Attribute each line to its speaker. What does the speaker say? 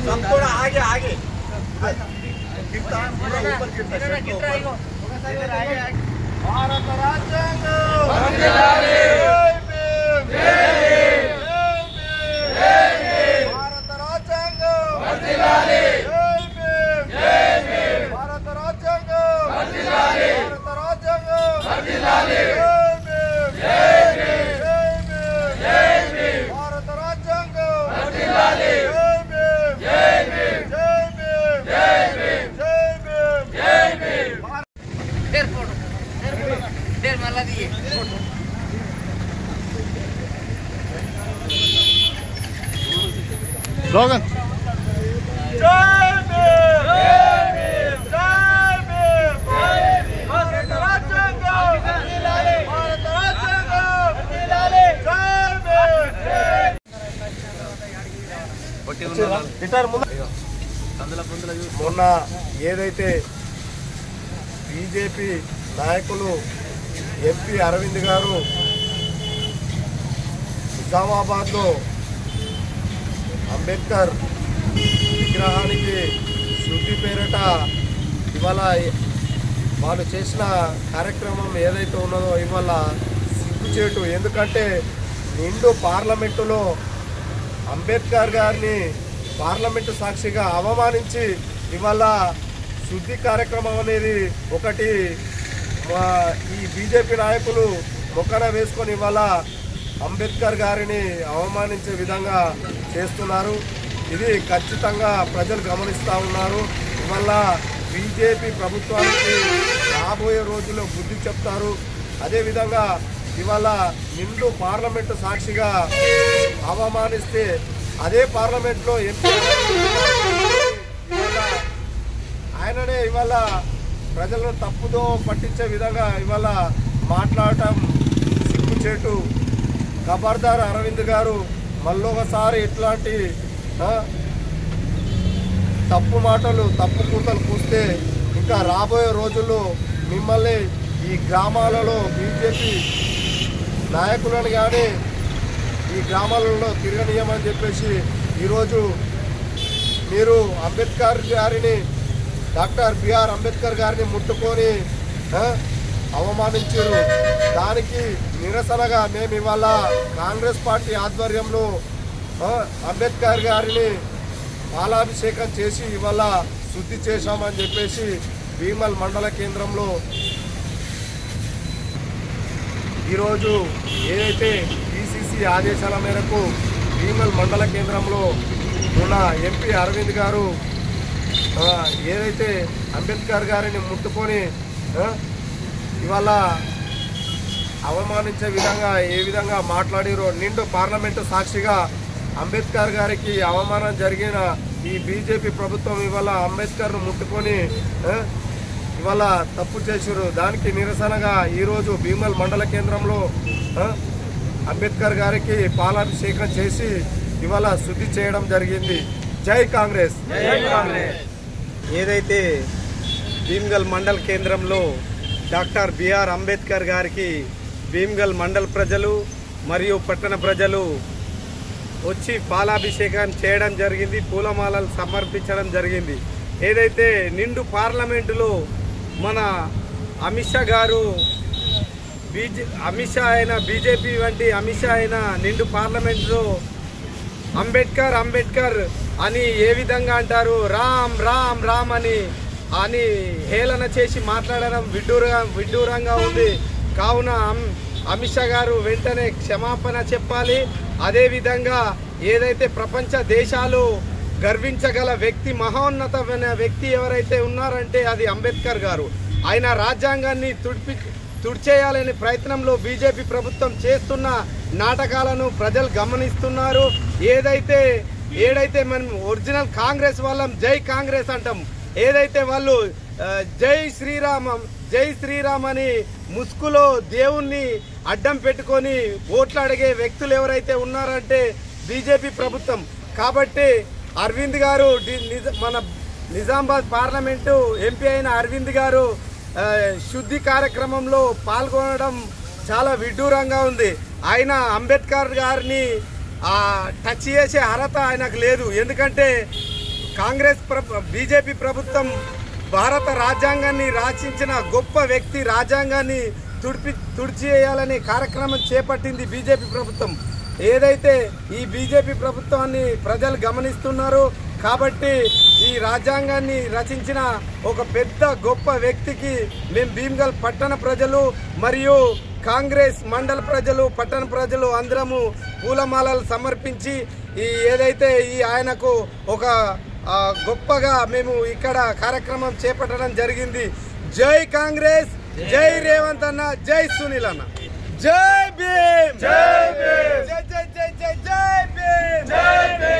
Speaker 1: सब थोड़ा आगे आगे गिरता ऊपर गिरता भारत राज्यांग वर्धिल्लाली भारत राज्यांग वर्धिल्लाली भारत राज्यांग वर्धिल्लाली भारत राज्यांग वर्धिल्लाली भारत राज्यांग वर्धिल्लाली
Speaker 2: Logan.
Speaker 1: जय भीम जय भीम जय भीम भारत राज्यांग वर्धिल्लाली भारत राज्यांग वर्धिल्लाली जय भीम మొన్న ఏదైతే బీజేపీ నాయకులు ఎంపీ అరవింద్ గారు నిజామాబాద్లో అంబేద్కర్ విగ్రహానికి శుద్ధి పేరిట ఇవాళ వాళ్ళు చేసిన కార్యక్రమం ఏదైతే ఉన్నదో ఇవాళ సిగ్గుచేటు. ఎందుకంటే నిండు పార్లమెంటులో అంబేద్కర్ గారిని పార్లమెంటు సాక్షిగా అవమానించి ఇవాళ శుద్ధి కార్యక్రమం అనేది ఒకటి ఈ బీజేపీ నాయకులు మొక్కన వేసుకొని ఇవాళ అంబేద్కర్ గారిని అవమానించే విధంగా చేస్తున్నారు. ఇది ఖచ్చితంగా ప్రజలు గమనిస్తూ ఉన్నారు. ఇవాళ బీజేపీ ప్రభుత్వానికి రాబోయే రోజుల్లో బుద్ధి చెప్తారు. అదేవిధంగా ఇవాళ నిండు పార్లమెంటు సాక్షిగా అవమానిస్తే అదే పార్లమెంట్లో ఎంపీ ఇవాళ ఆయననే ఇవాళ ప్రజలను తప్పుదో పట్టించే విధంగా ఇవాళ మాట్లాడటం సిగ్గుచేటు. ఖబర్దార్ అరవింద్ గారు మళ్ళొకసారి ఇట్లాంటి తప్పు మాటలు తప్పు కూతలు కూస్తే ఇంకా రాబోయే రోజుల్లో మిమ్మల్ని ఈ గ్రామాలలో బీజేపీ నాయకులను కానీ ఈ గ్రామాలలో తిరగనీయమని చెప్పేసి ఈరోజు మీరు అంబేద్కర్ గారిని డాక్టర్ బిఆర్ అంబేద్కర్ గారిని ముట్టుకొని అవమానించారు. దానికి నిరసనగా మేము ఇవాళ కాంగ్రెస్ పార్టీ ఆధ్వర్యంలో అంబేద్కర్ గారిని పాలాభిషేకం చేసి ఇవాళ శుద్ధి చేశామని చెప్పేసి భీమల్ మండల కేంద్రంలో ఈరోజు ఏదైతే పిసిసి ఆదేశాల మేరకు భీమల్ మండల కేంద్రంలో ఉన్న ఎంపీ అరవింద్ గారు ఏదైతే అంబేద్కర్ గారిని ముట్టుకొని ఇవాళ అవమానించే విధంగా ఏ విధంగా మాట్లాడారో నిండు పార్లమెంటు సాక్షిగా అంబేద్కర్ గారికి అవమానం జరిగిన ఈ బీజేపీ ప్రభుత్వం ఇవాళ అంబేద్కర్ను ముట్టుకొని ఇవాళ తప్పు చేశారు. దానికి నిరసనగా ఈరోజు భీమల్ మండల కేంద్రంలో అంబేద్కర్ గారికి పాలాభిషేకం చేసి ఇవాళ శుద్ధి చేయడం జరిగింది. జై కాంగ్రెస్.
Speaker 3: ఏదైతే భీమ్గల్ మండల్ కేంద్రంలో డాక్టర్ బిఆర్ అంబేద్కర్ గారికి భీమ్గల్ మండల్ ప్రజలు మరియు పట్టణ ప్రజలు వచ్చి పాలాభిషేకం చేయడం జరిగింది, పూలమాలలు సమర్పించడం జరిగింది. ఏదైతే నిండు పార్లమెంటులో మన అమిత్ షా గారు అమిత్ షా అయినా బీజేపీ వంటి అమిత్ షా అయినా నిండు పార్లమెంటులో అంబేద్కర్ అంబేద్కర్ అని ఏ విధంగా అంటారు, రామ్ రామ్ రామ్ అని హేళన చేసి మాట్లాడడం విడ్డూరంగా ఉంది. కావున అమిత్ షా గారు వెంటనే క్షమాపణ చెప్పాలి. అదేవిధంగా ఏదైతే ప్రపంచ దేశాలు గర్వించగల వ్యక్తి, మహోన్నతమైన వ్యక్తి ఎవరైతే ఉన్నారంటే అది అంబేద్కర్ గారు. ఆయన రాజ్యాంగాన్ని తుడిచేయాలనే ప్రయత్నంలో బీజేపీ ప్రభుత్వం చేస్తున్న నాటకాలను ప్రజలు గమనిస్తున్నారు. ఏదైతే ఏదైతే మనం ఒరిజినల్ కాంగ్రెస్ వాళ్ళం జై కాంగ్రెస్ అంటాం, ఏదైతే వాళ్ళు జై శ్రీరామ్ అని ముసుగులో దేవుణ్ణి అడ్డం పెట్టుకొని ఓట్లు అడిగే వ్యక్తులు ఎవరైతే ఉన్నారంటే బీజేపీ ప్రభుత్వం. కాబట్టి అరవింద్ గారు మన నిజామాబాద్ పార్లమెంటు ఎంపీ అయిన అరవింద్ గారు శుద్ధి కార్యక్రమంలో పాల్గొనడం చాలా విడ్డూరంగా ఉంది. ఆయన అంబేద్కర్ గారిని టచ్ చేసే అర్హత ఆయనకు లేదు. ఎందుకంటే బీజేపీ ప్రభుత్వం భారత రాజ్యాంగాన్ని రచించిన గొప్ప వ్యక్తి, రాజ్యాంగాన్ని తుడిచివేయాలనే కార్యక్రమం చేపట్టింది బీజేపీ ప్రభుత్వం. ఏదైతే ఈ బీజేపీ ప్రభుత్వాన్ని ప్రజలు గమనిస్తున్నారు కాబట్టి ఈ రాజ్యాంగాన్ని రచించిన ఒక పెద్ద గొప్ప వ్యక్తికి మేము భీమ్గల్ పట్టణ ప్రజలు మరియు కాంగ్రెస్ మండల ప్రజలు పట్టణ ప్రజలు అందరము పూలమాలలు సమర్పించి ఏదైతే ఆయనకు ఒక గొప్పగా మేము ఇక్కడ కార్యక్రమం చేపట్టడం జరిగింది. జై కాంగ్రెస్, జై రేవంత్ అన్న, జై సునీల్ అన్న, జై భీమ్, జై భీమ్, జై జై జై జై జై భీమ్, జై భీమ్.